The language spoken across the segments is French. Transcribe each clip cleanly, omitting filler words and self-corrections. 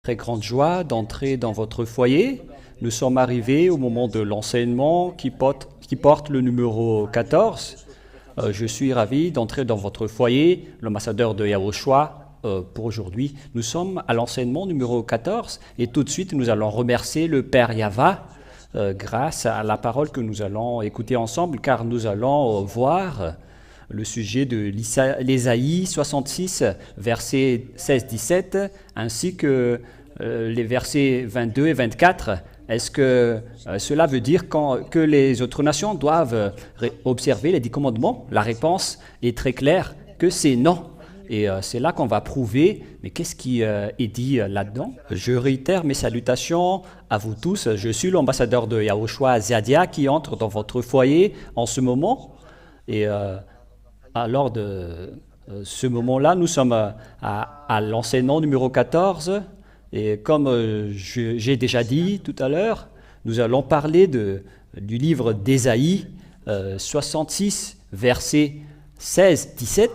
Très grande joie d'entrer dans votre foyer. Nous sommes arrivés au moment de l'enseignement qui porte le numéro 14. Je suis ravi d'entrer dans votre foyer, l'ambassadeur de Yahushua pour aujourd'hui. Nous sommes à l'enseignement numéro 14 et tout de suite nous allons remercier le Père Yava grâce à la parole que nous allons écouter ensemble, car nous allons voir le sujet de l'Ésaïe 66, versets 16-17, ainsi que les versets 22 et 24. Est-ce que cela veut dire que les autres nations doivent observer les 10 commandements? La réponse est très claire, que c'est non. Et c'est là qu'on va prouver, mais qu'est-ce qui est dit là-dedans? Je réitère mes salutations à vous tous. Je suis l'ambassadeur de Yahushua Ziadia qui entre dans votre foyer en ce moment. Et lors de ce moment-là, nous sommes à l'enseignement numéro 14. Et comme j'ai déjà dit tout à l'heure, nous allons parler du livre d'Ésaïe 66, versets 16-17,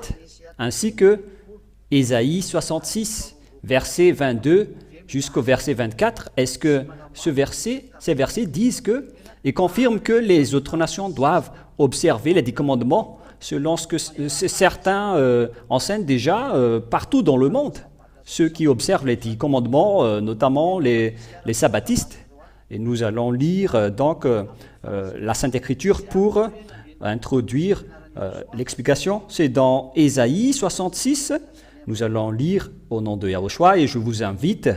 ainsi que Ésaïe 66, verset 22 jusqu'au verset 24. Est-ce que ces versets disent et confirment que les autres nations doivent observer les 10 commandements selon ce que certains enseignent déjà partout dans le monde? Ceux qui observent les 10 commandements, notamment les sabbatistes. Et nous allons lire donc la Sainte Écriture pour introduire l'explication. C'est dans Ésaïe 66. Nous allons lire au nom de Yahushua et je vous invite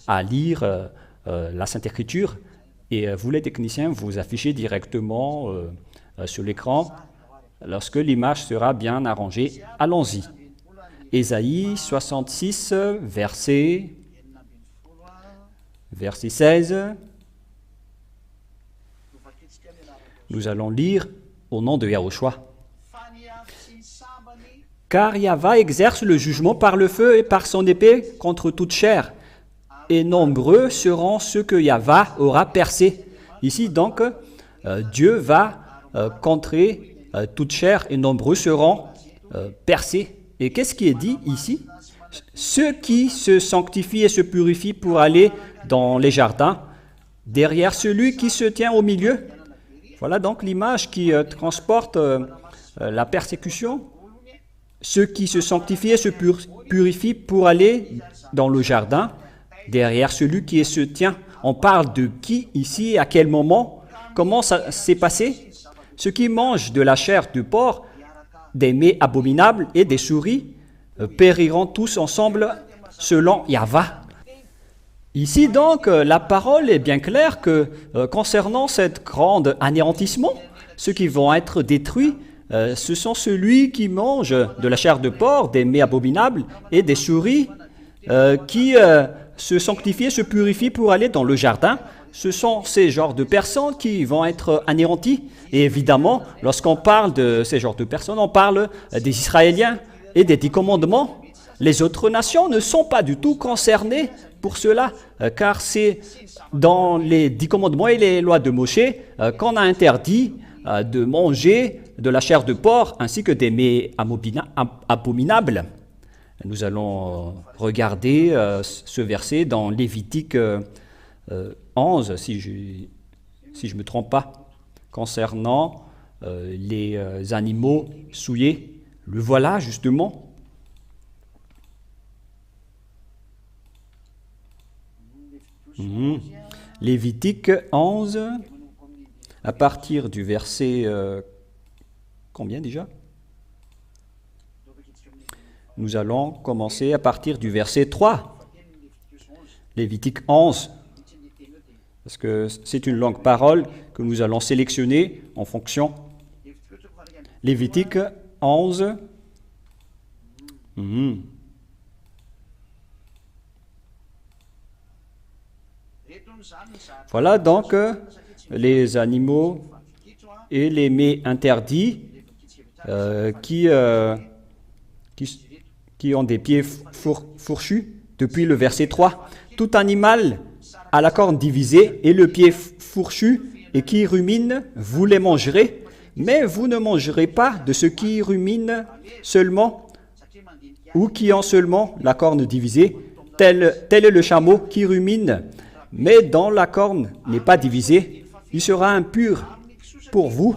à lire la Sainte Écriture. Et vous les techniciens, vous affichez directement sur l'écran lorsque l'image sera bien arrangée. Allons-y. Ésaïe 66, verset 16. Nous allons lire au nom de Yahushua. Car Yahva exerce le jugement par le feu et par son épée contre toute chair, et nombreux seront ceux que Yahva aura percés. Ici donc, Dieu va contrer toute chair et nombreux seront percés. Et qu'est-ce qui est dit ici? Ceux qui se sanctifient et se purifient pour aller dans les jardins, derrière celui qui se tient au milieu. Voilà donc l'image qui transporte la persécution. Ceux qui se sanctifient et se purifient pour aller dans le jardin, derrière celui qui se tient. On parle de qui ici, à quel moment, comment ça s'est passé? Ceux qui mangent de la chair de porc, des mets abominables et des souris périront tous ensemble selon Yahva. Ici donc, la parole est bien claire que concernant cet grand anéantissement, ceux qui vont être détruits, ce sont ceux qui mangent de la chair de porc, des mets abominables et des souris qui se sanctifient et se purifient pour aller dans le jardin. Ce sont ces genres de personnes qui vont être anéantis. Et évidemment, lorsqu'on parle de ces genres de personnes, on parle des Israéliens et des 10 commandements. Les autres nations ne sont pas du tout concernées pour cela, car c'est dans les 10 commandements et les lois de Moshe qu'on a interdit de manger de la chair de porc ainsi que des mets abominables. Nous allons regarder ce verset dans Lévitique 11, si je ne me trompe pas, concernant les animaux souillés. Le voilà justement. Lévitique 11, à partir du verset... combien déjà? Nous allons commencer à partir du verset 3. Lévitique 11. Parce que c'est une longue parole que nous allons sélectionner en fonction. Lévitique 11. Voilà donc les animaux et les mets interdits qui ont des pieds fourchus depuis le verset 3. Tout animal à la corne divisée et le pied fourchu et qui rumine, vous les mangerez, mais vous ne mangerez pas de ce qui rumine seulement ou qui ont seulement la corne divisée, tel est le chameau qui rumine, mais dont la corne n'est pas divisée. Il sera impur pour vous.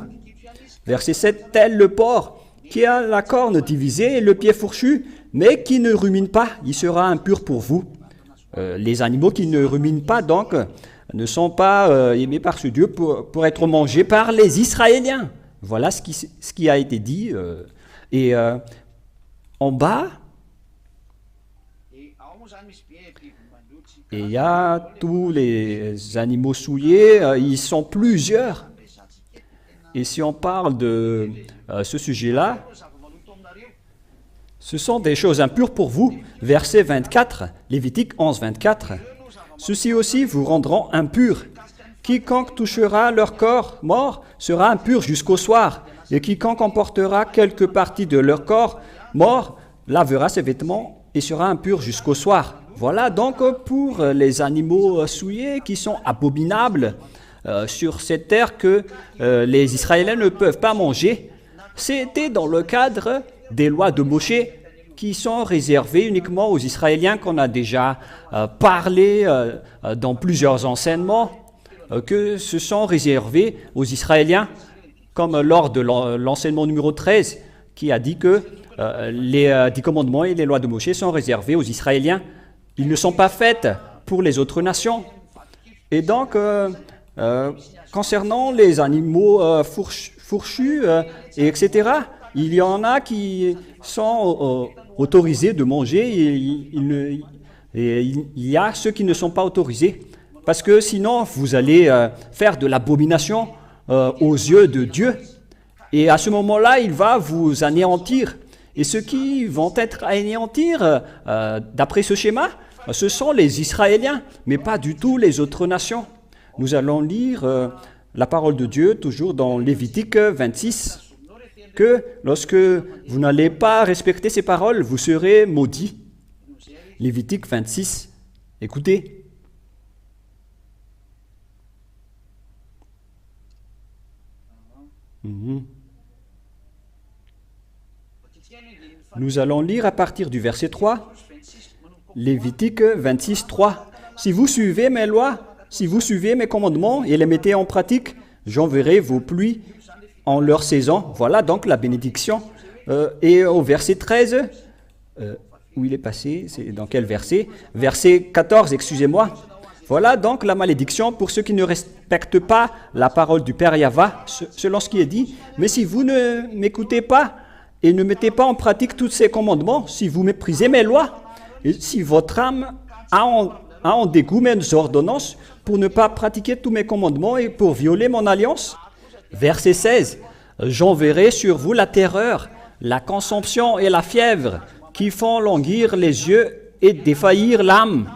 Verset 7, tel le porc qui a la corne divisée et le pied fourchu, mais qui ne rumine pas, il sera impur pour vous. Les animaux qui ne ruminent pas, donc, ne sont pas aimés par ce Dieu pour être mangés par les Israéliens. Voilà ce qui a été dit. Et en bas, et il y a tous les animaux souillés, ils sont plusieurs. Et si on parle de ce sujet-là, ce sont des choses impures pour vous. Verset 24, Lévitique 11, 24. Ceux-ci aussi vous rendront impurs. Quiconque touchera leur corps mort sera impur jusqu'au soir. Et quiconque emportera quelque partie de leur corps mort lavera ses vêtements et sera impur jusqu'au soir. Voilà donc pour les animaux souillés qui sont abominables sur cette terre que les Israéliens ne peuvent pas manger. C'était dans le cadre des lois de Moïse qui sont réservées uniquement aux Israéliens, qu'on a déjà parlé dans plusieurs enseignements, que ce sont réservés aux Israéliens, comme lors de l'enseignement numéro 13, qui a dit que les 10 commandements et les lois de Moïse sont réservés aux Israéliens. Ils ne sont pas faits pour les autres nations. Et donc, concernant les animaux fourchus, etc., il y en a qui sont autorisés de manger et il y a ceux qui ne sont pas autorisés. Parce que sinon, vous allez faire de l'abomination aux yeux de Dieu. Et à ce moment-là, il va vous anéantir. Et ceux qui vont être anéantis, d'après ce schéma, ce sont les Israéliens, mais pas du tout les autres nations. Nous allons lire la parole de Dieu, toujours dans Lévitique 26, que lorsque vous n'allez pas respecter ces paroles, vous serez maudits. Lévitique 26, écoutez. Nous allons lire à partir du verset 3, Lévitique 26, 3. Si vous suivez mes lois, si vous suivez mes commandements et les mettez en pratique, j'enverrai vos pluies en leur saison. Voilà donc la bénédiction. Et au verset 13, où il est passé, c'est dans quel verset? Verset 14, excusez-moi. Voilà donc la malédiction pour ceux qui ne respectent pas la parole du Père Yahva, selon ce qui est dit. Mais si vous ne m'écoutez pas et ne mettez pas en pratique tous ces commandements, si vous méprisez mes lois, et si votre âme a en dégoût mes ordonnances pour ne pas pratiquer tous mes commandements et pour violer mon alliance. Verset 16, j'enverrai sur vous la terreur, la consomption et la fièvre qui font languir les yeux et défaillir l'âme.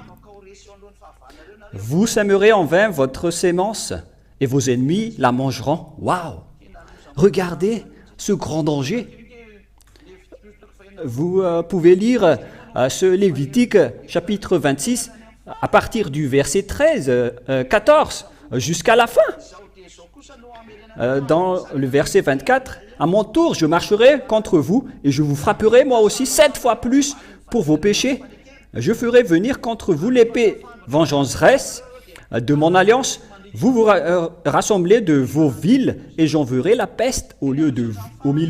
Vous sèmerez en vain votre sémence et vos ennemis la mangeront. Waouh! Regardez ce grand danger. Vous pouvez lire ce Lévitique chapitre 26 à partir du verset 13, 14 jusqu'à la fin. Dans le verset 24, à mon tour, je marcherai contre vous et je vous frapperai moi aussi 7 fois plus pour vos péchés. Je ferai venir contre vous l'épée vengeresse de mon alliance. Vous vous rassemblez de vos villes et j'enverrai la peste au milieu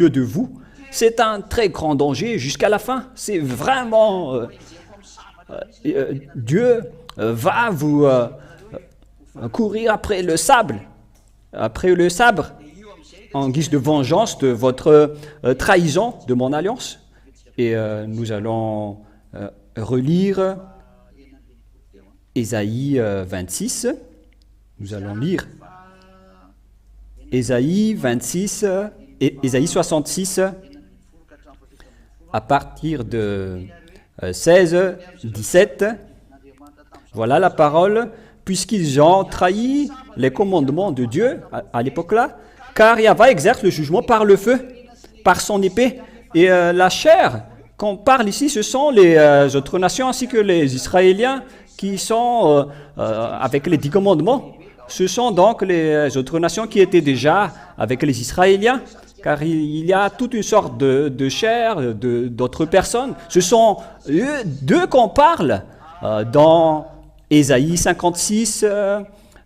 de vous. C'est un très grand danger jusqu'à la fin. C'est vraiment... Dieu va vous courir après le sabre, en guise de vengeance de votre trahison de mon alliance. Et nous allons relire Ésaïe 26. Nous allons lire Ésaïe 26 et Ésaïe 66 à partir de 16, 17. Voilà la parole. Puisqu'ils ont trahi les commandements de Dieu à l'époque-là, car Yahva exerce le jugement par le feu, par son épée. Et la chair qu'on parle ici, ce sont les autres nations ainsi que les Israéliens qui sont avec les 10 commandements. Ce sont donc les autres nations qui étaient déjà avec les Israéliens, car il y a toute une sorte de chair, d'autres personnes. Ce sont d'eux qu'on parle dans Ésaïe 56,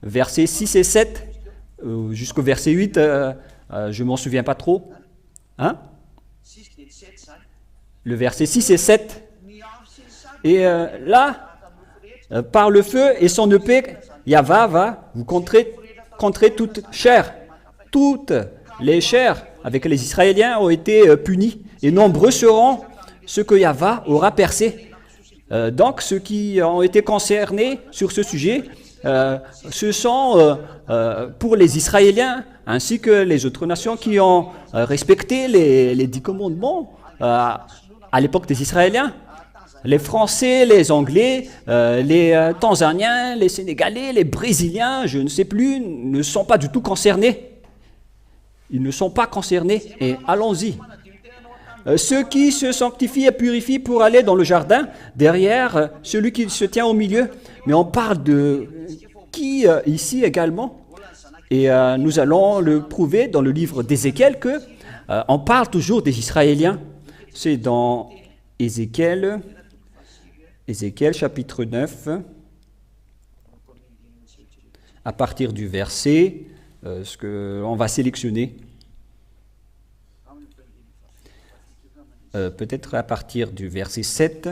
versets 6 et 7, jusqu'au verset 8, je ne m'en souviens pas trop. Hein? Le verset 6 et 7. Et là, par le feu et son épée, Yahva va vous contrer toute chair. Toutes les chairs avec les Israéliens ont été punies, et nombreux seront ceux que Yahva aura percés. Donc, ceux qui ont été concernés sur ce sujet, ce sont pour les Israéliens, ainsi que les autres nations qui ont respecté les 10 commandements à l'époque des Israéliens. Les Français, les Anglais, les Tanzaniens, les Sénégalais, les Brésiliens, je ne sais plus, ne sont pas du tout concernés. Ils ne sont pas concernés. Et allons-y. Ceux qui se sanctifient et purifient pour aller dans le jardin, derrière celui qui se tient au milieu. Mais on parle de qui ici également. Et nous allons le prouver dans le livre d'Ézéchiel que on parle toujours des Israéliens. C'est dans Ézéchiel chapitre 9, à partir du verset, ce qu'on va sélectionner. Peut-être à partir du verset 7.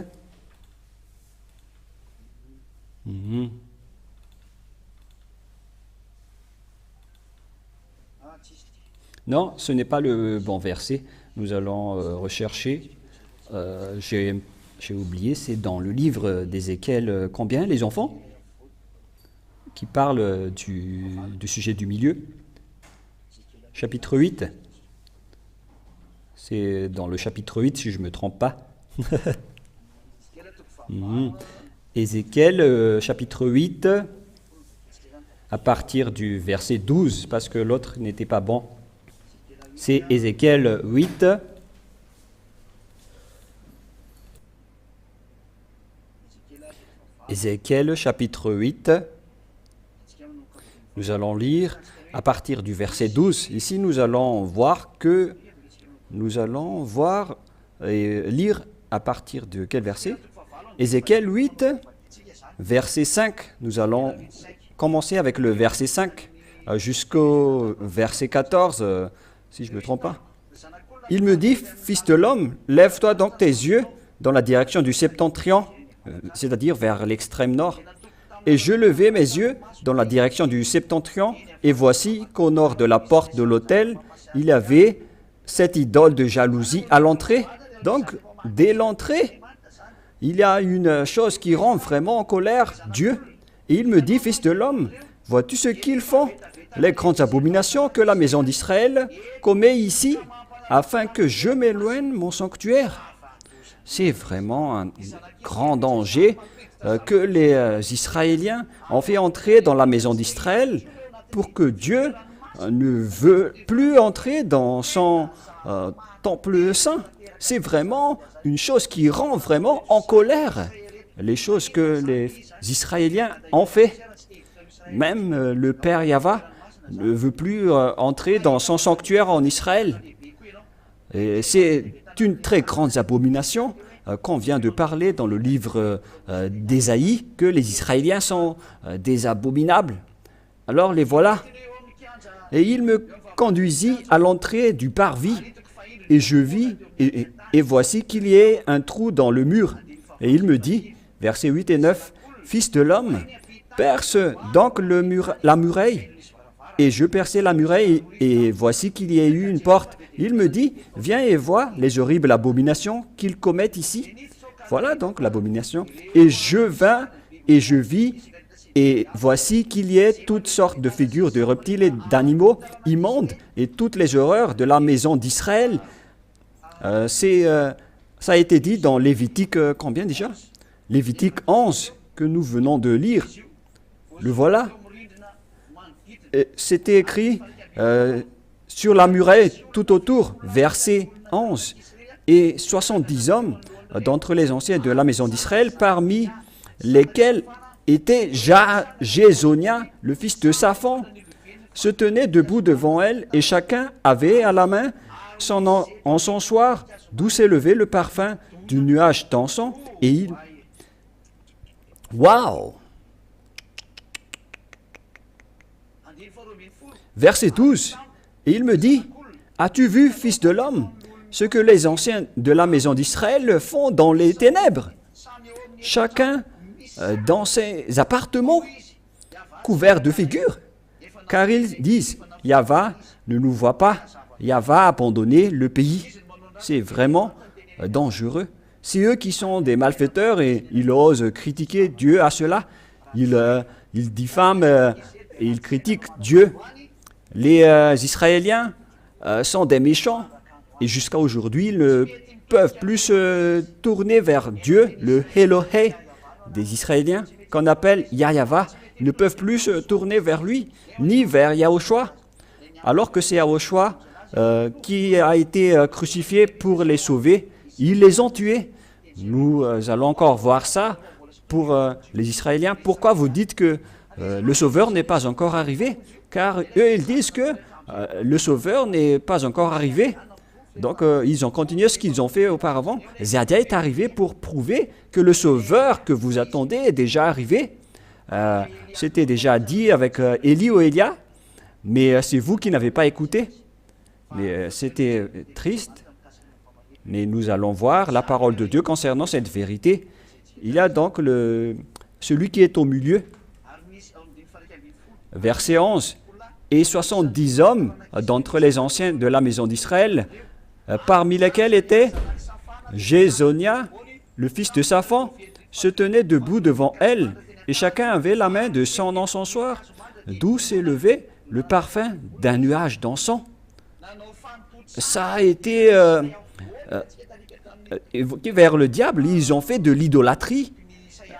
Non, ce n'est pas le bon verset. Nous allons rechercher. J'ai oublié, c'est dans le livre d'Ézéchiel, combien, les enfants? Qui parle du sujet du milieu. Chapitre 8. C'est dans le chapitre 8, si je ne me trompe pas. Ézéchiel, chapitre 8, à partir du verset 12, parce que l'autre n'était pas bon. C'est Ézéchiel 8. Ézéchiel, chapitre 8. Nous allons lire à partir du verset 12. Ici, nous allons voir et lire à partir de quel verset? Ézéchiel 8, verset 5. Nous allons commencer avec le verset 5 jusqu'au verset 14, si je ne me trompe pas. Il me dit, fils de l'homme, lève-toi donc tes yeux dans la direction du septentrion, c'est-à-dire vers l'extrême nord. Et je levai mes yeux dans la direction du septentrion, et voici qu'au nord de la porte de l'autel, il y avait cette idole de jalousie à l'entrée. Donc, dès l'entrée, il y a une chose qui rend vraiment en colère Dieu. Et il me dit, fils de l'homme, vois-tu ce qu'ils font? Les grandes abominations que la maison d'Israël commet ici, afin que je m'éloigne mon sanctuaire. C'est vraiment un grand danger que les Israéliens ont fait entrer dans la maison d'Israël pour que Dieu ne veut plus entrer dans son temple saint. C'est vraiment une chose qui rend vraiment en colère les choses que les Israéliens ont fait. Même le Père Yahva ne veut plus entrer dans son sanctuaire en Israël. Et c'est une très grande abomination qu'on vient de parler dans le livre d'Ésaïe, que les Israéliens sont des abominables. Alors les voilà. Et il me conduisit à l'entrée du parvis, et je vis, et voici qu'il y ait un trou dans le mur. Et il me dit, versets 8 et 9, « Fils de l'homme, perce donc la muraille. » Et je perçai la muraille, et voici qu'il y a eu une porte. Il me dit, « Viens et vois les horribles abominations qu'ils commettent ici. » Voilà donc l'abomination. Et je vins, et je vis, et voici qu'il y ait toutes sortes de figures de reptiles et d'animaux immondes, et toutes les horreurs de la maison d'Israël. Ça a été dit dans Lévitique, combien déjà? Lévitique 11, que nous venons de lire. Le voilà. C'était écrit sur la muraille tout autour, verset 11. Et 70 hommes d'entre les anciens de la maison d'Israël, parmi lesquels était Jézonia, le fils de Saphan, se tenaient debout devant elle, et chacun avait à la main son encensoir, d'où s'élevait le parfum du nuage d'encens, et Waouh! Verset 12. Et il me dit, as-tu vu, fils de l'homme, ce que les anciens de la maison d'Israël font dans les ténèbres? Chacun dans ses appartements, couverts de figures. Car ils disent, Yahva ne nous voit pas, Yahva a abandonné le pays. C'est vraiment dangereux. C'est eux qui sont des malfaiteurs et ils osent critiquer Dieu à cela. Ils diffament et ils critiquent Dieu. Les Israéliens sont des méchants et jusqu'à aujourd'hui, ils ne peuvent plus se tourner vers Dieu, le Elohé des Israéliens, qu'on appelle Yahva. Ils ne peuvent plus se tourner vers lui, ni vers Yahushua, alors que c'est Yahushua qui a été crucifié pour les sauver. Ils les ont tués. Nous allons encore voir ça pour les Israéliens. Pourquoi vous dites que le Sauveur n'est pas encore arrivé? Car eux, ils disent que le Sauveur n'est pas encore arrivé. Donc, ils ont continué ce qu'ils ont fait auparavant. Zadia est arrivé pour prouver que le Sauveur que vous attendez est déjà arrivé. C'était déjà dit avec Élie ou Élia, mais c'est vous qui n'avez pas écouté. Mais c'était triste. Mais nous allons voir la parole de Dieu concernant cette vérité. Il y a donc celui qui est au milieu. Verset 11. Et 70 hommes d'entre les anciens de la maison d'Israël, parmi lesquels était Jézonia, le fils de Saphan, se tenaient debout devant elle, et chacun avait la main de son encensoir, d'où s'élevait le parfum d'un nuage d'encens. Ça a été évoqué vers le diable. Ils ont fait de l'idolâtrie.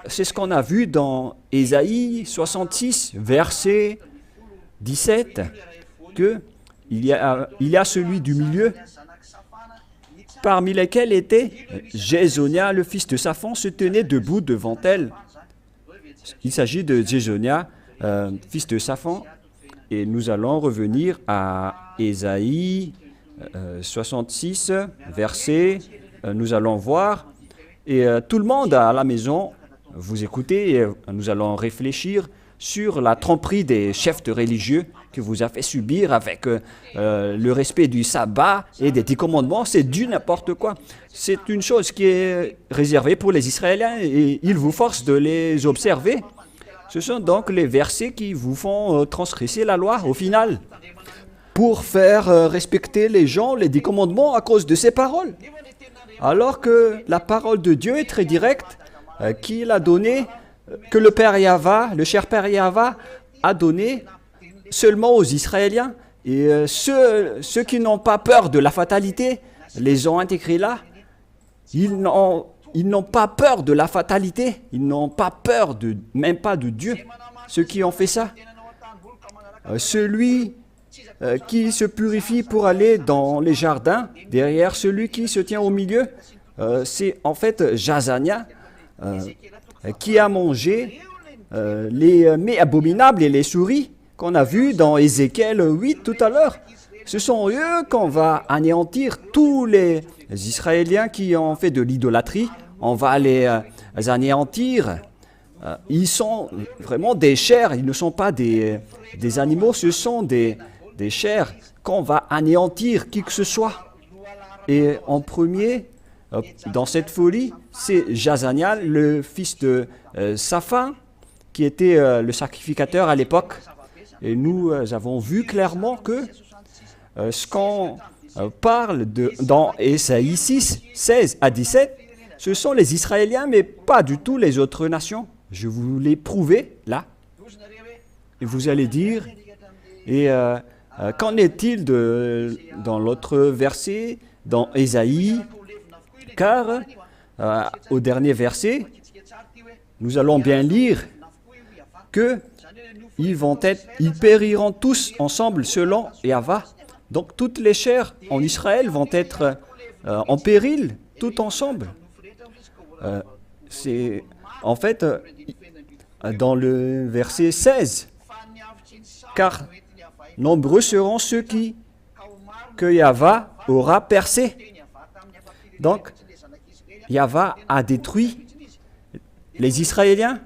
C'est ce qu'on a vu dans Ésaïe 66, verset 17, qu'il y a celui du milieu, parmi lesquels était Jézonia, le fils de Saphan, se tenait debout devant elle. Il s'agit de Jézonia, fils de Saphan, et nous allons revenir à Ésaïe 66, verset, nous allons voir, et tout le monde à la maison, vous écoutez, et nous allons réfléchir sur la tromperie des chefs de religieux que vous a fait subir avec le respect du sabbat et des 10 commandements. C'est du n'importe quoi. C'est une chose qui est réservée pour les Israéliens et ils vous forcent de les observer. Ce sont donc les versets qui vous font transgresser la loi au final pour faire respecter les gens, les 10 commandements à cause de ces paroles. Alors que la parole de Dieu est très directe, qu'il a donné, que le Père Yahva, le cher Père Yahva, a donné seulement aux Israéliens. Et ceux qui n'ont pas peur de la fatalité les ont intégrés là. Ils n'ont pas peur de la fatalité. Ils n'ont pas peur même pas de Dieu, ceux qui ont fait ça. Celui qui se purifie pour aller dans les jardins, derrière celui qui se tient au milieu, c'est en fait Jazania, qui a mangé les mets abominables et les souris qu'on a vus dans Ézéchiel 8 tout à l'heure. Ce sont eux qu'on va anéantir, tous les Israéliens qui ont fait de l'idolâtrie. On va les anéantir. Ils sont vraiment des chairs, ils ne sont pas des animaux, ce sont des chairs qu'on va anéantir qui que ce soit. Et en premier, dans cette folie, c'est Jazania, le fils de Saphan, qui était le sacrificateur à l'époque. Et nous avons vu clairement que ce qu'on parle dans Ésaïe 6, 16 à 17, ce sont les Israéliens, mais pas du tout les autres nations. Je vous l'ai prouvé là. Et vous allez dire, et qu'en est-il dans l'autre verset, dans Ésaïe? Car au dernier verset, nous allons bien lire que ils périront tous ensemble selon Yahva. Donc toutes les chairs en Israël vont être en péril, tout ensemble. C'est en fait dans le verset 16, car nombreux seront ceux que Yahva aura percés. Donc Yahva a détruit les Israéliens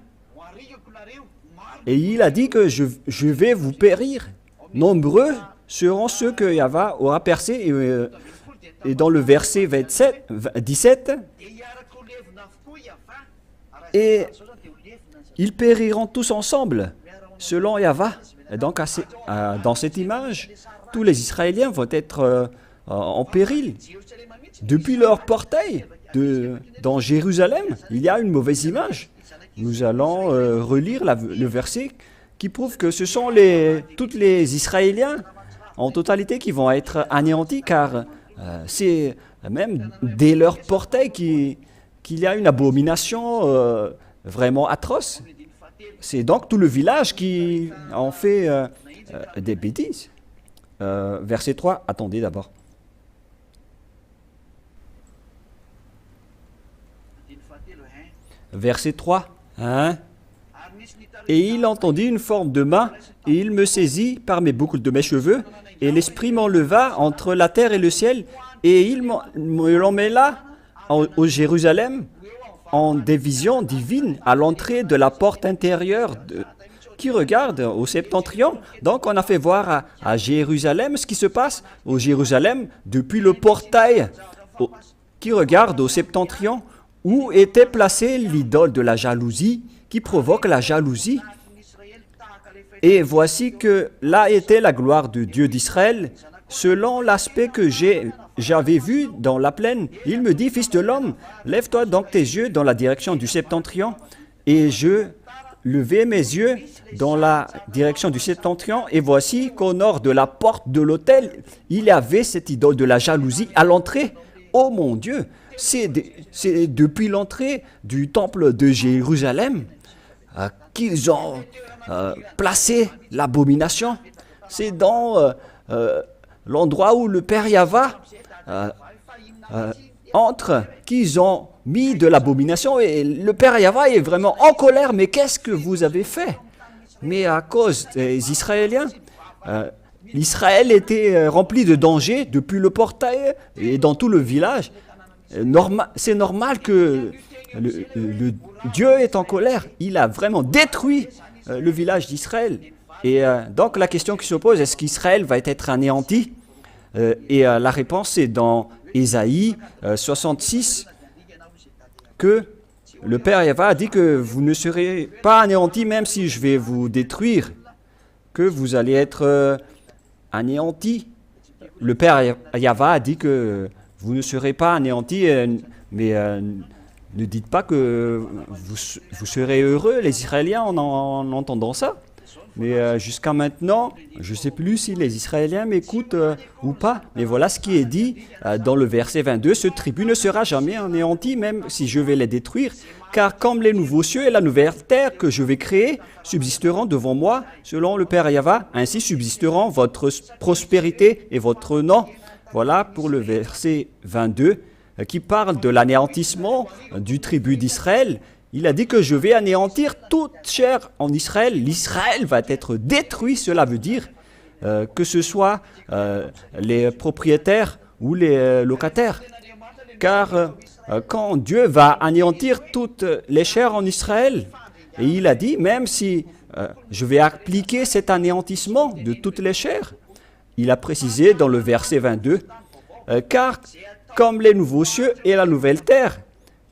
Et il a dit que je vais vous périr. Nombreux seront ceux que Yahweh aura percés. Et dans le verset 17, et ils périront tous ensemble, selon Yahweh. Et donc, dans cette image, tous les Israéliens vont être en péril. Depuis leur portail dans Jérusalem, il y a une mauvaise image. Nous allons relire le verset qui prouve que ce sont tous les Israéliens en totalité qui vont être anéantis, car c'est même dès leur portail qu'il y a une abomination vraiment atroce. C'est donc tout le village qui en fait des bêtises. Verset 3, attendez d'abord. Verset 3, hein? Et il entendit une forme de main, et il me saisit par mes boucles de mes cheveux, et l'esprit m'enleva entre la terre et le ciel, et il l'emmena au Jérusalem, en des visions divines, à l'entrée de la porte intérieure qui regarde au septentrion. Donc on a fait voir à Jérusalem ce qui se passe au Jérusalem depuis le portail qui regarde au septentrion, où était placée l'idole de la jalousie, qui provoque la jalousie. Et voici que là était la gloire de Dieu d'Israël, selon l'aspect que j'avais vu dans la plaine. Il me dit, fils de l'homme, lève-toi donc tes yeux dans la direction du septentrion. Et je levai mes yeux dans la direction du septentrion, et voici qu'au nord de la porte de l'autel, il y avait cette idole de la jalousie à l'entrée. Oh mon Dieu, c'est depuis l'entrée du temple de Jérusalem qu'ils ont placé l'abomination. C'est dans l'endroit où le Père Yahweh entre qu'ils ont mis de l'abomination, et le Père Yahweh est vraiment en colère. Mais qu'est-ce que vous avez fait? Mais à cause des Israéliens, l'Israël était rempli de danger depuis le portail et dans tout le village. C'est normal que le Dieu est en colère. Il a vraiment détruit le village d'Israël. Et donc la question qui se pose, est-ce qu'Israël va être anéanti? Et la réponse est dans Ésaïe 66, que le Père Yahweh a dit que vous ne serez pas anéantis même si je vais vous détruire, que vous allez être anéantis. Le Père Yahweh a dit que vous ne serez pas anéantis, mais ne dites pas que vous serez heureux, les Israéliens, en entendant ça. Mais jusqu'à maintenant, je ne sais plus si les Israéliens m'écoutent ou pas. Mais voilà ce qui est dit dans le verset 22. Ce tribut ne sera jamais anéanti, même si je vais les détruire. Car comme les nouveaux cieux et la nouvelle terre que je vais créer subsisteront devant moi, selon le Père Yahweh, ainsi subsisteront votre prospérité et votre nom. Voilà pour le verset 22 qui parle de l'anéantissement du tribut d'Israël. Il a dit que je vais anéantir toute chair en Israël. L'Israël va être détruit. Cela veut dire que ce soit les propriétaires ou les locataires. Car quand Dieu va anéantir toutes les chairs en Israël, et il a dit, même si je vais appliquer cet anéantissement de toutes les chairs, il a précisé dans le verset 22, car comme les nouveaux cieux et la nouvelle terre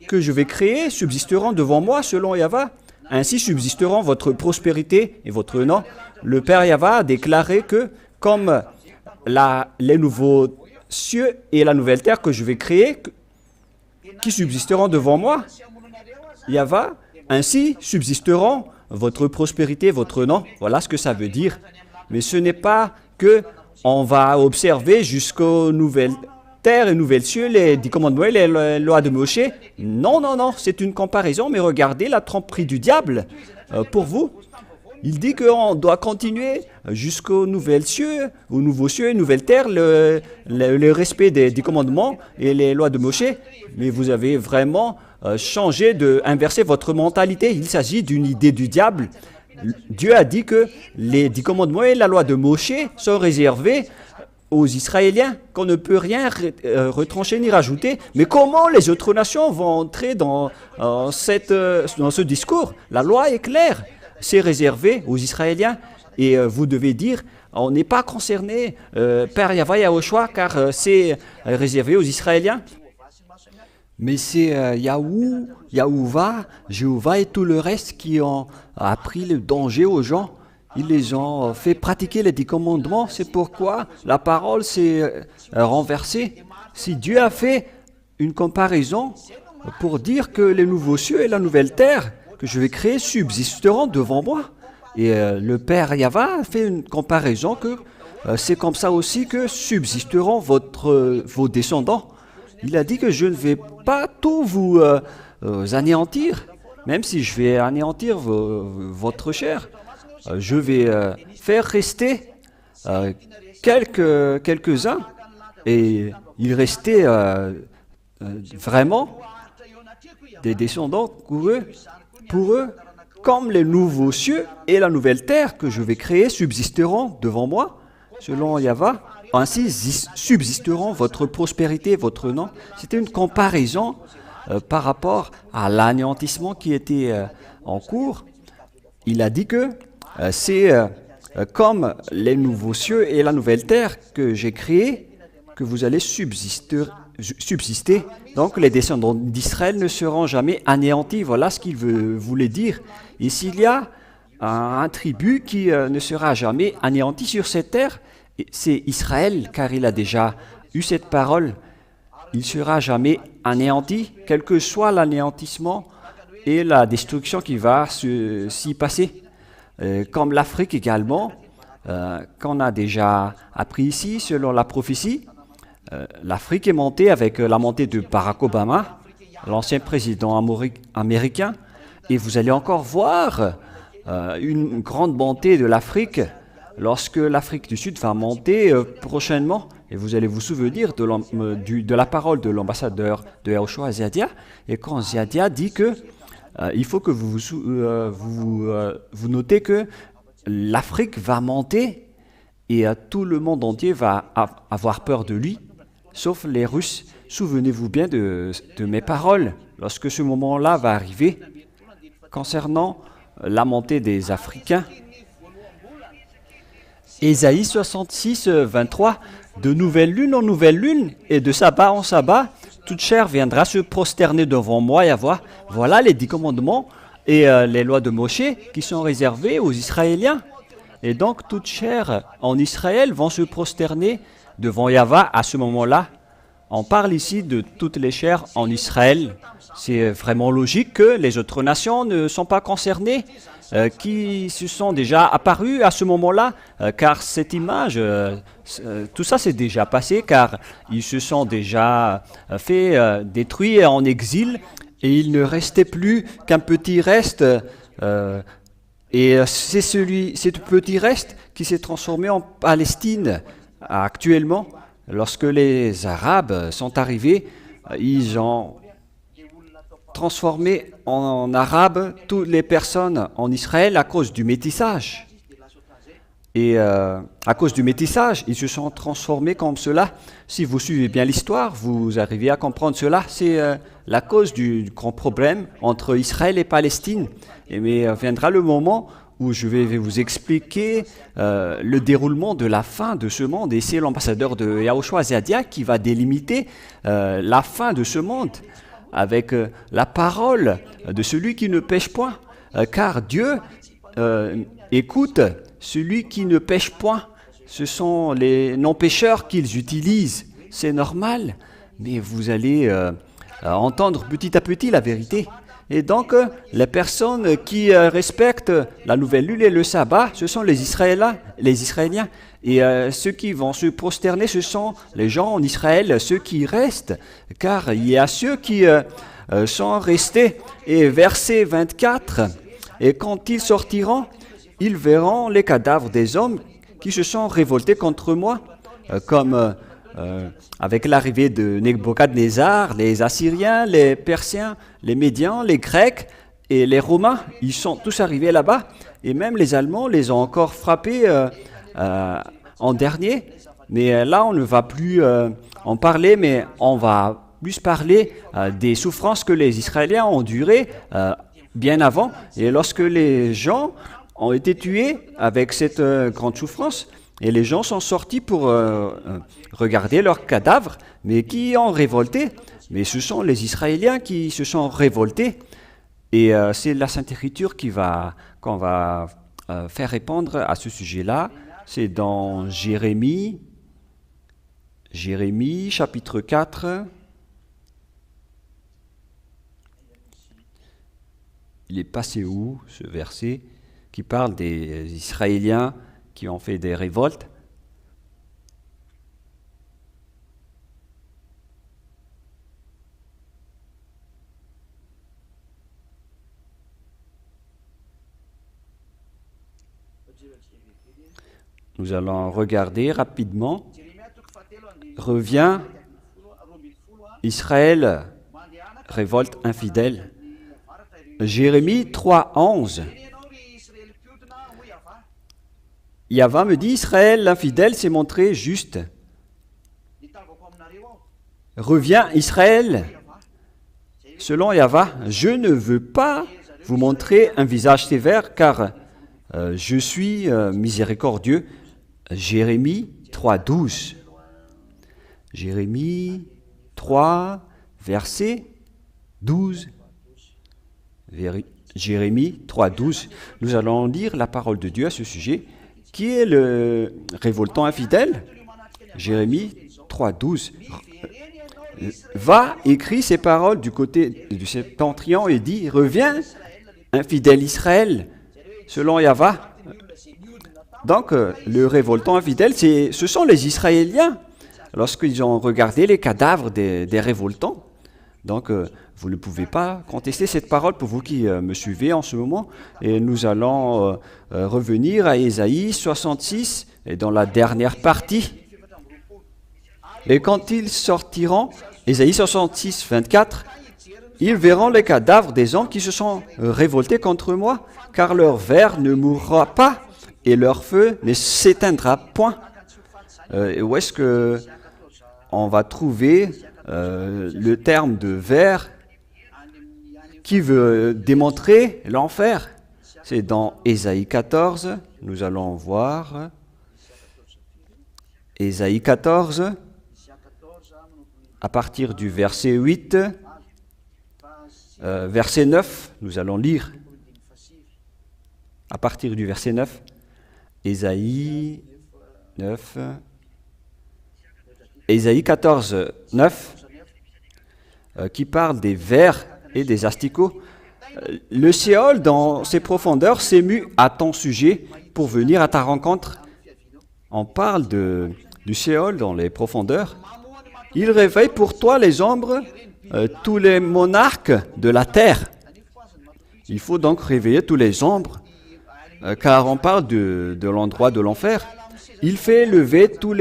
que je vais créer subsisteront devant moi selon Yahweh, ainsi subsisteront votre prospérité et votre nom. Le Père Yahweh a déclaré que comme les nouveaux cieux et la nouvelle terre que je vais créer, qui subsisteront devant moi, Yahweh, ainsi subsisteront votre prospérité, votre nom. Voilà ce que ça veut dire. Mais ce n'est pas que on va observer jusqu'aux nouvelles terre et nouvelles cieux, les 10 commandements et les lois de Moshe. Non, non, non, c'est une comparaison, mais regardez la tromperie du diable pour vous. Il dit qu'on doit continuer jusqu'aux nouvelles cieux, aux nouveaux cieux et nouvelles terres, le respect des 10 commandements et les lois de Moshe. Mais vous avez vraiment changé, inversé votre mentalité. Il s'agit d'une idée du diable. Dieu a dit que les 10 commandements et la loi de Moshe sont réservés aux Israéliens, qu'on ne peut rien retrancher ni rajouter. Mais comment les autres nations vont entrer dans ce discours? La loi est claire. c'est réservé aux Israéliens. Et vous devez dire, on n'est pas concerné, Père Yahweh Yahushua, car c'est réservé aux Israéliens. Mais c'est Yahou, Yahuva, Jéhovah et tout le reste qui ont appris le danger aux gens. Ils les ont fait pratiquer les 10 commandements. C'est pourquoi la parole s'est renversée. Si Dieu a fait une comparaison pour dire que les nouveaux cieux et la nouvelle terre que je vais créer subsisteront devant moi, et le Père Yahva a fait une comparaison que c'est comme ça aussi que subsisteront vos descendants. Il a dit que je ne vais pas tout vous anéantir, même si je vais anéantir votre chair. Je vais faire rester quelques-uns, et il restait vraiment des descendants pour eux, comme les nouveaux cieux et la nouvelle terre que je vais créer subsisteront devant moi, selon Yahva. Ainsi subsisteront votre prospérité, votre nom. C'était une comparaison par rapport à l'anéantissement qui était en cours. Il a dit que c'est comme les nouveaux cieux et la nouvelle terre que j'ai créés que vous allez subsister. Donc les descendants d'Israël ne seront jamais anéantis. Voilà ce qu'il voulait dire. Et s'il y a un tribut qui ne sera jamais anéanti sur cette terre, c'est Israël, car il a déjà eu cette parole. Il ne sera jamais anéanti, quel que soit l'anéantissement et la destruction qui va s'y passer. Comme l'Afrique également, qu'on a déjà appris ici, selon la prophétie, l'Afrique est montée avec la montée de Barack Obama, l'ancien président américain, et vous allez encore voir une grande montée de l'Afrique lorsque l'Afrique du Sud va monter prochainement. Et vous allez vous souvenir de la parole de l'ambassadeur de Yahushua, Ziadia, et quand Ziadia dit que il faut que vous notez que l'Afrique va monter et tout le monde entier va avoir peur de lui, sauf les Russes. Souvenez-vous bien de mes paroles lorsque ce moment-là va arriver concernant la montée des Africains. Ésaïe 66, 23, de nouvelle lune en nouvelle lune et de sabbat en sabbat, toute chair viendra se prosterner devant moi et avoir. Voilà les 10 commandements et les lois de Moshe qui sont réservées aux Israéliens. Et donc toute chair en Israël vont se prosterner devant Yahva à ce moment-là. On parle ici de toutes les chairs en Israël. C'est vraiment logique que les autres nations ne sont pas concernées, qui se sont déjà apparues à ce moment-là, car cette image, tout ça s'est déjà passé, car ils se sont déjà fait détruire en exil, et il ne restait plus qu'un petit reste, et c'est ce petit reste qui s'est transformé en Palestine actuellement. Lorsque les Arabes sont arrivés, ils ont transformé en Arabes toutes les personnes en Israël à cause du métissage. Et à cause du métissage, ils se sont transformés comme cela. Si vous suivez bien l'histoire, vous arrivez à comprendre cela. C'est la cause du grand problème entre Israël et Palestine. Mais viendra le moment où je vais vous expliquer le déroulement de la fin de ce monde. Et c'est l'ambassadeur de Yahushua Ziadia qui va délimiter la fin de ce monde avec la parole de celui qui ne pêche point. Car Dieu écoute celui qui ne pêche point. Ce sont les non-pêcheurs qu'ils utilisent. C'est normal, mais vous allez entendre petit à petit la vérité. Et donc, les personnes qui respectent la nouvelle lune et le sabbat, ce sont les Israéliens. Et ceux qui vont se prosterner, ce sont les gens en Israël, ceux qui restent. Car il y a ceux qui sont restés. Et verset 24, et quand ils sortiront, ils verront les cadavres des hommes qui se sont révoltés contre moi, comme avec l'arrivée de Nebuchadnezzar, les Assyriens, les Persiens, les Médians, les Grecs et les Romains, ils sont tous arrivés là-bas, et même les Allemands les ont encore frappés en dernier. Mais là, on ne va plus en parler, mais on va plus parler des souffrances que les Israéliens ont endurées bien avant. Et lorsque les gens ont été tués avec cette grande souffrance, et les gens sont sortis pour regarder leurs cadavres, mais qui ont révolté. Mais ce sont les Israéliens qui se sont révoltés. Et c'est la Sainte Écriture qu'on va faire répondre à ce sujet-là. C'est dans Jérémie chapitre 4. Il est passé où, ce verset, qui parle des Israéliens qui ont fait des révoltes? Nous allons regarder rapidement. Revient, Israël, révolte infidèle. Jérémie 3:11. Yahva me dit, Israël, l'infidèle s'est montré juste. Reviens, Israël. Selon Yahva, je ne veux pas vous montrer un visage sévère, car je suis miséricordieux. Jérémie 3:12. Jérémie 3, verset 12. Jérémie 3:12. Nous allons lire la parole de Dieu à ce sujet. Qui est le révoltant infidèle? Jérémie 3:12. Va, écrit ces paroles du côté du septentrion et dit, reviens, infidèle Israël, selon Yahva. Donc, le révoltant infidèle, ce sont les Israéliens, lorsqu'ils ont regardé les cadavres des révoltants. Donc, vous ne pouvez pas contester cette parole pour vous qui me suivez en ce moment. Et nous allons revenir à Ésaïe 66, et dans la dernière partie. Et quand ils sortiront, Ésaïe 66, 24, ils verront les cadavres des hommes qui se sont révoltés contre moi, car leur ver ne mourra pas et leur feu ne s'éteindra point. Où est-ce que on va trouver le terme de ver qui veut démontrer l'enfer? C'est dans Ésaïe 14, nous allons voir. Ésaïe 14, à partir du verset 8, verset 9, nous allons lire. À partir du verset 9, Ésaïe 9, Ésaïe 14, 9, qui parle des vers et des asticots. Le Séol, dans ses profondeurs, s'émut à ton sujet pour venir à ta rencontre. On parle du Séol dans les profondeurs. Il réveille pour toi les ombres, tous les monarques de la terre. Il faut donc réveiller tous les ombres, car on parle de l'endroit de l'enfer. Il fait lever tous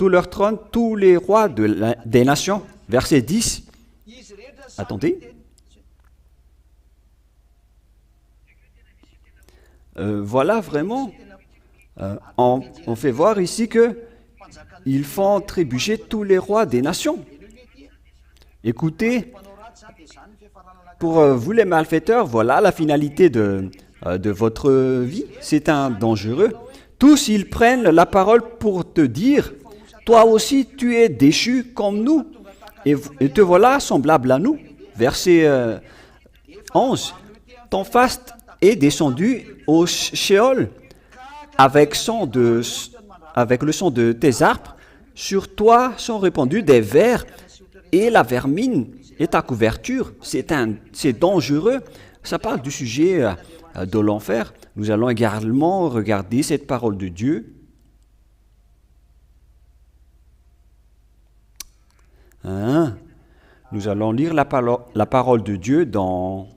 leurs trônes, tous les rois des nations. Verset 10. Attendez. Voilà vraiment. On fait voir ici que ils font trébucher tous les rois des nations. Écoutez, pour vous les malfaiteurs, voilà la finalité de votre vie. C'est un dangereux. Tous, ils prennent la parole pour te dire, toi aussi tu es déchu comme nous, et te voilà semblable à nous. Verset 11. Ton faste est descendu au Sheol avec le son de tes harpes. Sur toi sont répandus des vers et la vermine est ta couverture. C'est dangereux. Ça parle du sujet de l'enfer. Nous allons également regarder cette parole de Dieu. Nous allons lire la parole de Dieu dans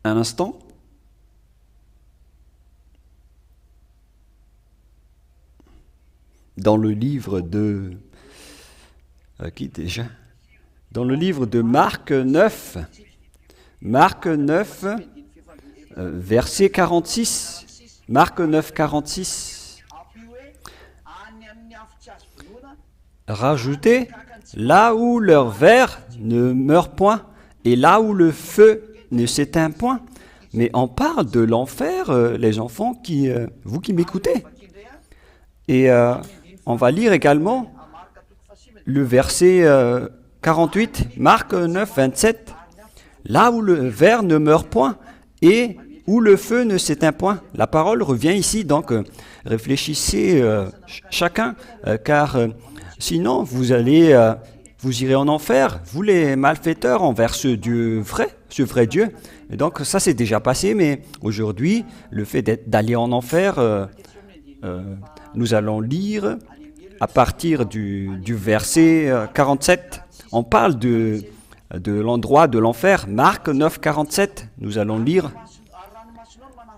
un instant. Dans le livre de... qui déjà? Dans le livre de Marc 9. Marc 9, verset 46. Marc 9, 46. rajouter là où leur ver ne meurt point et là où le feu ne s'éteint point. Mais on parle de l'enfer, les enfants, vous qui m'écoutez. Et on va lire également le verset 48, Marc 9, 27. Là où le ver ne meurt point et où le feu ne s'éteint point. La parole revient ici, donc réfléchissez chacun, car sinon vous irez en enfer, vous les malfaiteurs envers ce vrai Dieu. Et donc ça c'est déjà passé, mais aujourd'hui, le fait d'aller en enfer, nous allons lire à partir du verset 47. On parle de l'endroit de l'enfer, Marc 9, 47, nous allons lire.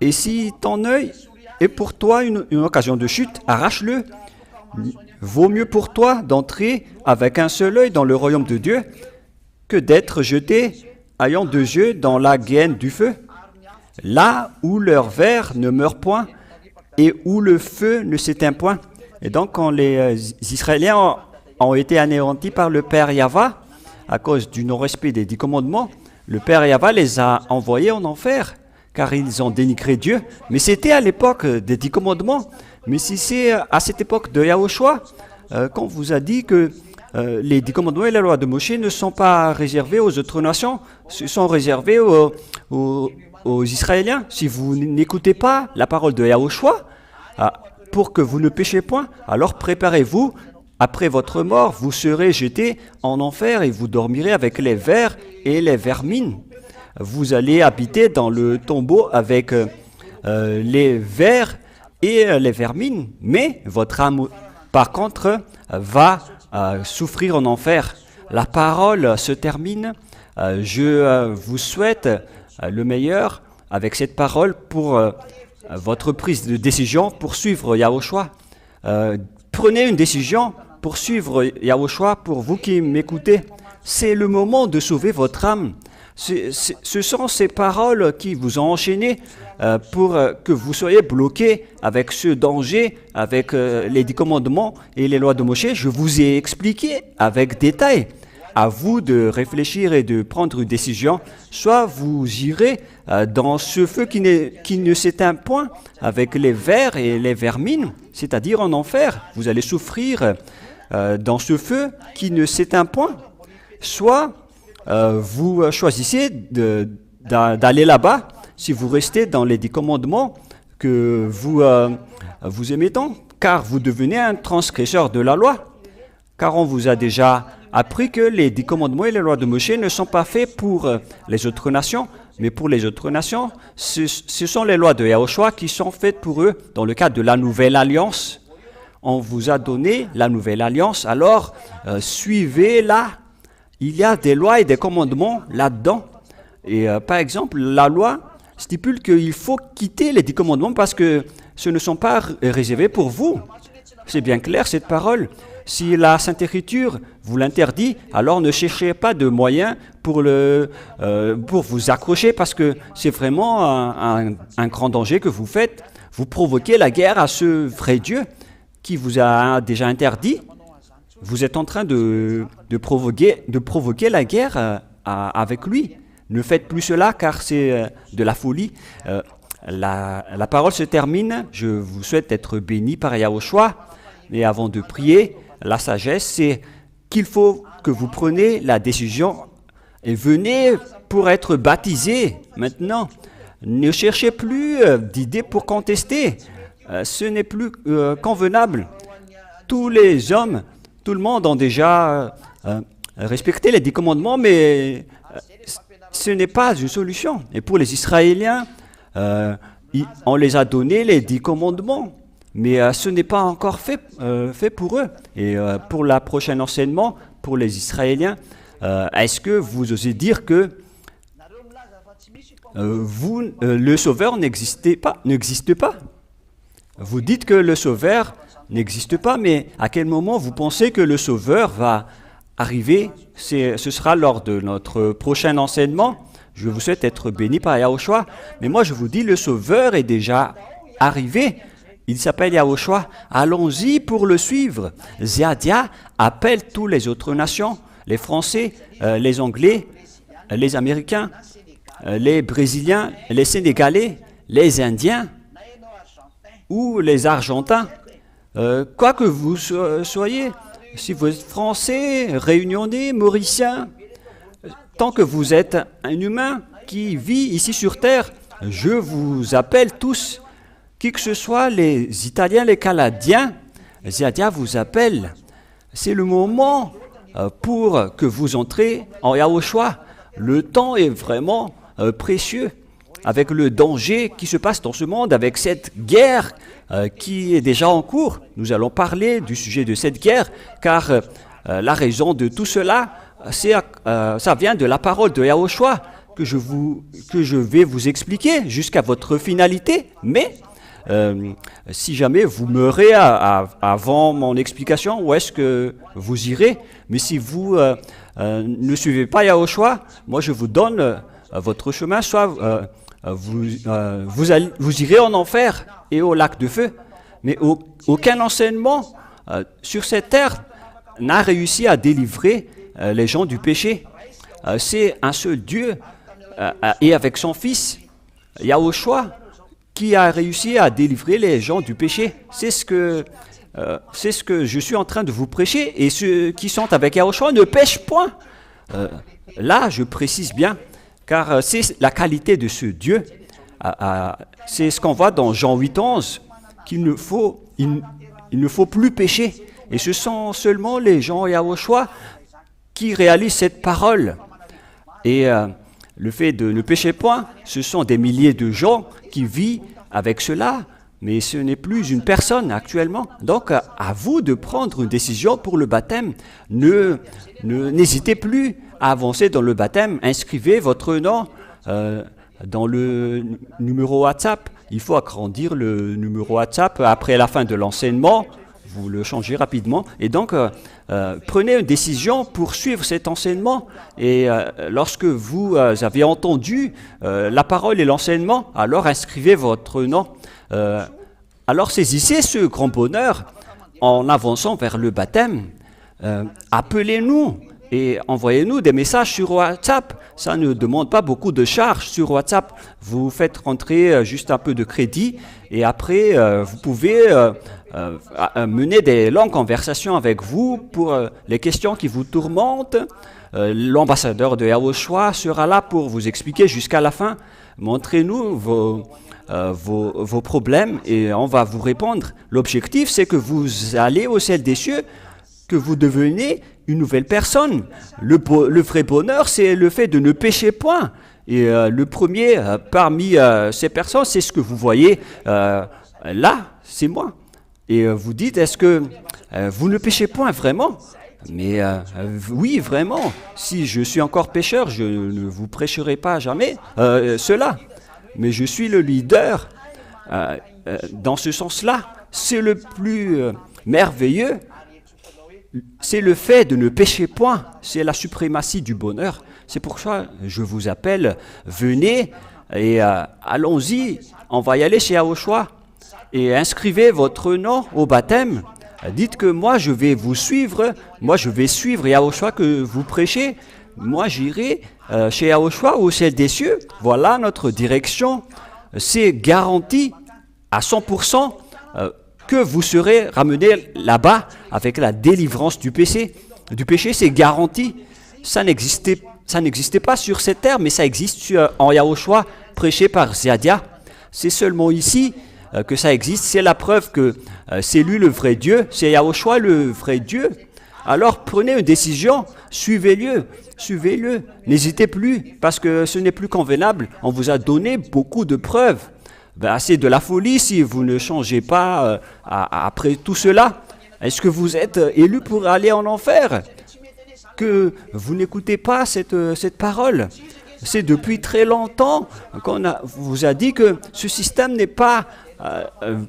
« Et si ton œil est pour toi une occasion de chute, arrache-le. Vaut mieux pour toi d'entrer avec un seul œil dans le royaume de Dieu que d'être jeté, ayant deux yeux, dans la guêne du feu. Là où leur ver ne meurt point et où le feu ne s'éteint point. » Et donc, quand les Israéliens ont été anéantis par le Père Yahva, à cause du non-respect des 10 commandements, le Père Yahva les a envoyés en enfer, car ils ont dénigré Dieu. Mais c'était à l'époque des 10 commandements. Mais si c'est à cette époque de Yahushua, qu'on vous a dit que les 10 commandements et la loi de Moshe ne sont pas réservés aux autres nations, ce sont réservés aux Israéliens. Si vous n'écoutez pas la parole de Yahushua, pour que vous ne péchiez point, alors préparez-vous. Après votre mort, vous serez jetés en enfer et vous dormirez avec les vers et les vermines. Vous allez habiter dans le tombeau avec les vers et les vermines, mais votre âme, par contre, va souffrir en enfer. La parole se termine. Je vous souhaite le meilleur avec cette parole pour votre prise de décision pour suivre Yahushua. Prenez une décision pour suivre Yahushua, pour vous qui m'écoutez. C'est le moment de sauver votre âme. Ce sont ces paroles qui vous ont enchaîné pour que vous soyez bloqués avec ce danger, avec les 10 commandements et les lois de Moshe. Je vous ai expliqué avec détail. À vous de réfléchir et de prendre une décision. Soit vous irez dans ce feu qui ne s'éteint point avec les vers et les vermines, c'est-à-dire en enfer. Vous allez souffrir dans ce feu qui ne s'éteint point. Soit vous choisissez d'aller là-bas si vous restez dans les 10 commandements que vous aimez tant, car vous devenez un transgresseur de la loi. Car on vous a déjà appris que les 10 commandements et les lois de Moshe ne sont pas faits pour les autres nations, mais pour les autres nations, ce sont les lois de Yahushua qui sont faites pour eux dans le cadre de la nouvelle alliance. On vous a donné la nouvelle alliance, alors suivez-la. Il y a des lois et des commandements là-dedans. Et par exemple, la loi stipule qu'il faut quitter les 10 commandements parce que ce ne sont pas réservés pour vous. C'est bien clair cette parole. Si la Sainte Écriture vous l'interdit, alors ne cherchez pas de moyens pour vous accrocher parce que c'est vraiment un grand danger que vous faites. Vous provoquez la guerre à ce vrai Dieu qui vous a déjà interdit. Vous êtes en train de provoquer la guerre avec lui. Ne faites plus cela car c'est de la folie. La parole se termine. Je vous souhaite être béni par Yahushua. Et avant de prier, la sagesse, c'est qu'il faut que vous preniez la décision et venez pour être baptisé maintenant. Ne cherchez plus d'idées pour contester. Ce n'est plus convenable. Tous les hommes, tout le monde ont déjà respecté les 10 commandements, mais ce n'est pas une solution. Et pour les Israéliens, on les a donné les 10 commandements. Mais ce n'est pas encore fait pour eux. Et pour la prochaine enseignement, pour les Israéliens, est-ce que vous osez dire que le Sauveur n'existe pas? Vous dites que le Sauveur n'existe pas, mais à quel moment vous pensez que le Sauveur va arriver? Ce sera lors de notre prochain enseignement. Je vous souhaite être béni par Yahushua. Mais moi, je vous dis, le Sauveur est déjà arrivé. il s'appelle Yahushua. Allons-y pour le suivre. Ziadia appelle toutes les autres nations, les Français, les Anglais, les Américains, les Brésiliens, les Sénégalais, les Indiens ou les Argentins. Quoi que vous soyez, si vous êtes Français, Réunionnais, Mauricien, tant que vous êtes un humain qui vit ici sur Terre, je vous appelle tous, qui que ce soit, les Italiens, les Canadiens, Ziadia vous appelle. C'est le moment pour que vous entrez en Yahushua. Le temps est vraiment précieux, avec le danger qui se passe dans ce monde, avec cette guerre qui est déjà en cours. Nous allons parler du sujet de cette guerre, car la raison de tout cela, ça vient de la parole de Yahushua que je vais vous expliquer jusqu'à votre finalité. Mais si jamais vous meurez avant mon explication, où est-ce que vous irez? Mais si vous ne suivez pas Yahushua, moi je vous donne votre chemin, soit vous irez en enfer et au lac de feu. Mais aucun enseignement sur cette terre n'a réussi à délivrer les gens du péché. C'est un seul Dieu et avec son Fils, Yahushua, qui a réussi à délivrer les gens du péché. C'est ce que je suis en train de vous prêcher. Et ceux qui sont avec Yahushua ne pêchent point. Là, je précise bien, car c'est la qualité de ce Dieu. C'est ce qu'on voit dans Jean 8:11, qu'il ne faut plus pécher. Et ce sont seulement les gens Yahushua qui réalisent cette parole. Et le fait de ne pécher point, ce sont des milliers de gens qui vivent avec cela, mais ce n'est plus une personne actuellement. Donc, à vous de prendre une décision pour le baptême. N'hésitez plus à avancer dans le baptême. Inscrivez votre nom dans le numéro WhatsApp. Il faut agrandir le numéro WhatsApp après la fin de l'enseignement. Vous le changez rapidement. Et donc, prenez une décision pour suivre cet enseignement. Et lorsque vous avez entendu la parole et l'enseignement, alors inscrivez votre nom. Alors saisissez ce grand bonheur en avançant vers le baptême. Appelez-nous et envoyez-nous des messages sur WhatsApp. Ça ne demande pas beaucoup de charges sur WhatsApp. Vous faites rentrer juste un peu de crédit et après, vous pouvez mener des longues conversations avec vous pour les questions qui vous tourmentent. L'ambassadeur de Yahushua sera là pour vous expliquer jusqu'à la fin. Montrez-nous vos problèmes et on va vous répondre. L'objectif, c'est que vous allez au ciel des cieux, que vous devenez une nouvelle personne. Le vrai bonheur, c'est le fait de ne pécher point. Et le premier parmi ces personnes, c'est ce que vous voyez là, c'est moi. Et vous dites, est-ce que vous ne péchez point vraiment? Mais oui, vraiment. Si je suis encore pécheur, je ne vous prêcherai pas jamais cela. Mais je suis le leader dans ce sens-là. C'est le plus merveilleux. C'est le fait de ne pécher point. C'est la suprématie du bonheur. C'est pour ça que je vous appelle, venez et allons-y. On va y aller chez Yahushua et inscrivez votre nom au baptême. Dites que moi je vais vous suivre. Moi je vais suivre Yahushua que vous prêchez. Moi j'irai chez Yahushua au ciel des cieux. Voilà notre direction. C'est garanti à 100% que vous serez ramené là-bas avec la délivrance du péché. C'est garanti. Ça n'existait pas sur cette terre, mais ça existe en Yahushua, prêché par Ziadia. C'est seulement ici que ça existe. C'est la preuve que c'est lui le vrai Dieu, c'est Yahushua le vrai Dieu. Alors prenez une décision, suivez-le. N'hésitez plus, parce que ce n'est plus convenable. On vous a donné beaucoup de preuves. C'est de la folie si vous ne changez pas après tout cela. Est-ce que vous êtes élu pour aller en enfer? Que vous n'écoutez pas cette parole? C'est depuis très longtemps qu'on vous a dit que ce système n'est pas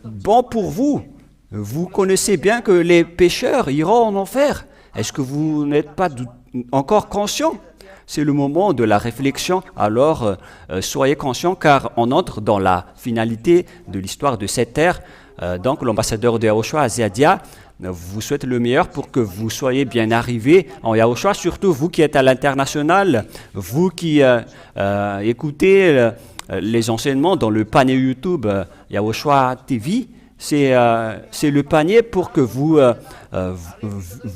bon pour vous. Vous connaissez bien que les pécheurs iront en enfer. Est-ce que vous n'êtes pas encore conscient? C'est le moment de la réflexion. Alors, soyez conscients car on entre dans la finalité de l'histoire de cette terre. Donc l'ambassadeur de Yahushua à Ziadia vous souhaite le meilleur pour que vous soyez bien arrivés en Yahushua, surtout vous qui êtes à l'international, vous qui écoutez les enseignements dans le panier YouTube Yahushua TV. C'est le panier pour que vous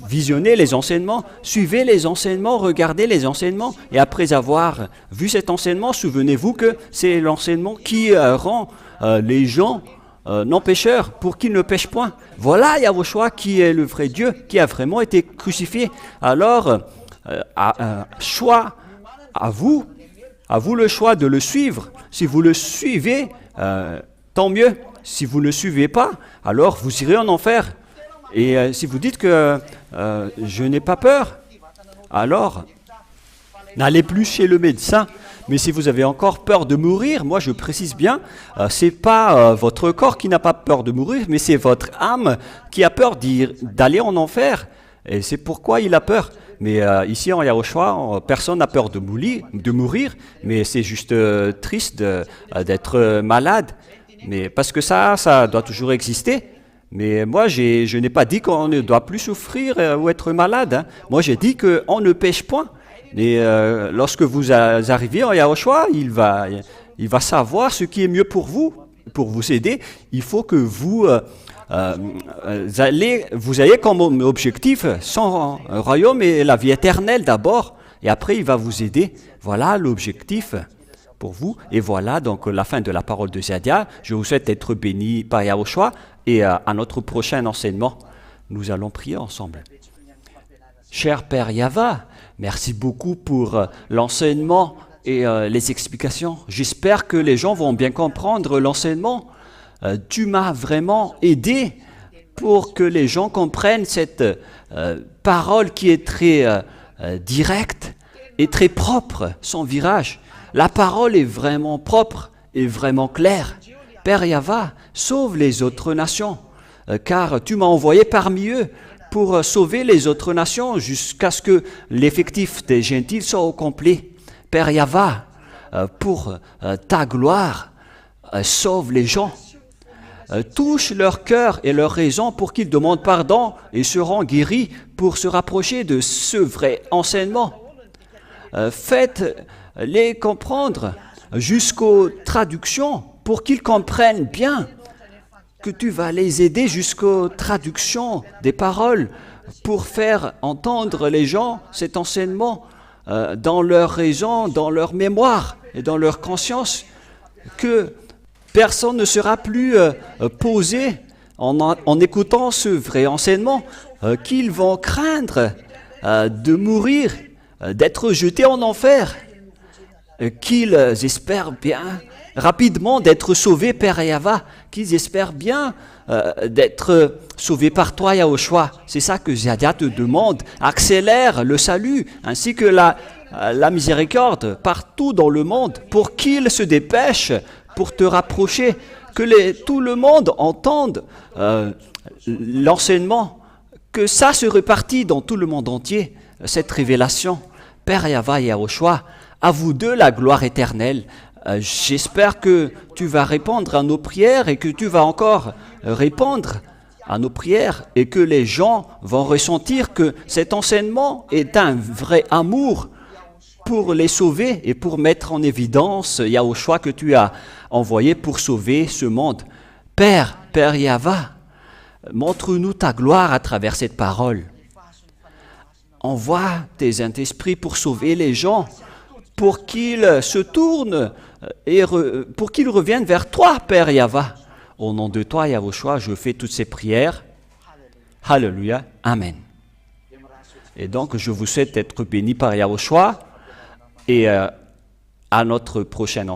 visionnez les enseignements, suivez les enseignements, regardez les enseignements. Et après avoir vu cet enseignement, souvenez-vous que c'est l'enseignement qui rend les gens non pécheurs pour qu'ils ne pêchent point. Voilà Yahushua qui est le vrai Dieu, qui a vraiment été crucifié. Alors, choix à vous le choix de le suivre. Si vous le suivez, tant mieux. Si vous ne le suivez pas, alors vous irez en enfer. Et si vous dites que je n'ai pas peur, alors n'allez plus chez le médecin. Mais si vous avez encore peur de mourir, moi je précise bien, c'est pas votre corps qui n'a pas peur de mourir, mais c'est votre âme qui a peur d'aller en enfer. Et c'est pourquoi il a peur. Mais ici en Yahushua, personne n'a peur de mourir, mais c'est juste triste d'être malade. Mais parce que ça doit toujours exister. Mais moi, je n'ai pas dit qu'on ne doit plus souffrir ou être malade. Hein. Moi, j'ai dit qu'on ne pêche point. Et lorsque vous arrivez en Yahushua, il va savoir ce qui est mieux pour vous aider. Il faut que vous ayez comme objectif son royaume et la vie éternelle d'abord. Et après, il va vous aider. Voilà l'objectif pour vous. Et voilà donc la fin de la parole de Ziadia. Je vous souhaite d'être bénis par Yahushua. Et à notre prochain enseignement, nous allons prier ensemble. Cher Père Yava, merci beaucoup pour l'enseignement et les explications. J'espère que les gens vont bien comprendre l'enseignement. Tu m'as vraiment aidé pour que les gens comprennent cette parole qui est très directe et très propre, sans virage. La parole est vraiment propre et vraiment claire. Père Yava, sauve les autres nations, car tu m'as envoyé parmi eux pour sauver les autres nations jusqu'à ce que l'effectif des gentils soit au complet. Père Yava, pour ta gloire, sauve les gens. Touche leur cœur et leur raison pour qu'ils demandent pardon et seront guéris pour se rapprocher de ce vrai enseignement. Faites-les comprendre jusqu'aux traductions pour qu'ils comprennent bien que tu vas les aider jusqu'aux traductions des paroles pour faire entendre les gens cet enseignement dans leur raison, dans leur mémoire et dans leur conscience, que personne ne sera plus posé en écoutant ce vrai enseignement, qu'ils vont craindre de mourir, d'être jetés en enfer, qu'ils espèrent bien rapidement d'être sauvés, Père Yava, qu'ils espèrent bien d'être sauvés par toi, Yahushua. C'est ça que Ziadia te demande. Accélère le salut ainsi que la miséricorde partout dans le monde pour qu'ils se dépêchent pour te rapprocher, que tout le monde entende l'enseignement, que ça se répartit dans tout le monde entier, cette révélation. Père Yava et Yahushua, à vous deux la gloire éternelle. J'espère que tu vas répondre à nos prières et que tu vas encore répondre à nos prières et que les gens vont ressentir que cet enseignement est un vrai amour pour les sauver et pour mettre en évidence Yahushua que tu as envoyé pour sauver ce monde. Père Yava, montre-nous ta gloire à travers cette parole. Envoie tes Saint-Esprit pour sauver les gens, pour qu'ils se tournent et pour qu'ils reviennent vers toi, Père Yava. Au nom de toi, Yahushua, je fais toutes ces prières. Alléluia. Amen. Et donc, je vous souhaite d'être bénis par Yahushua et à notre prochaine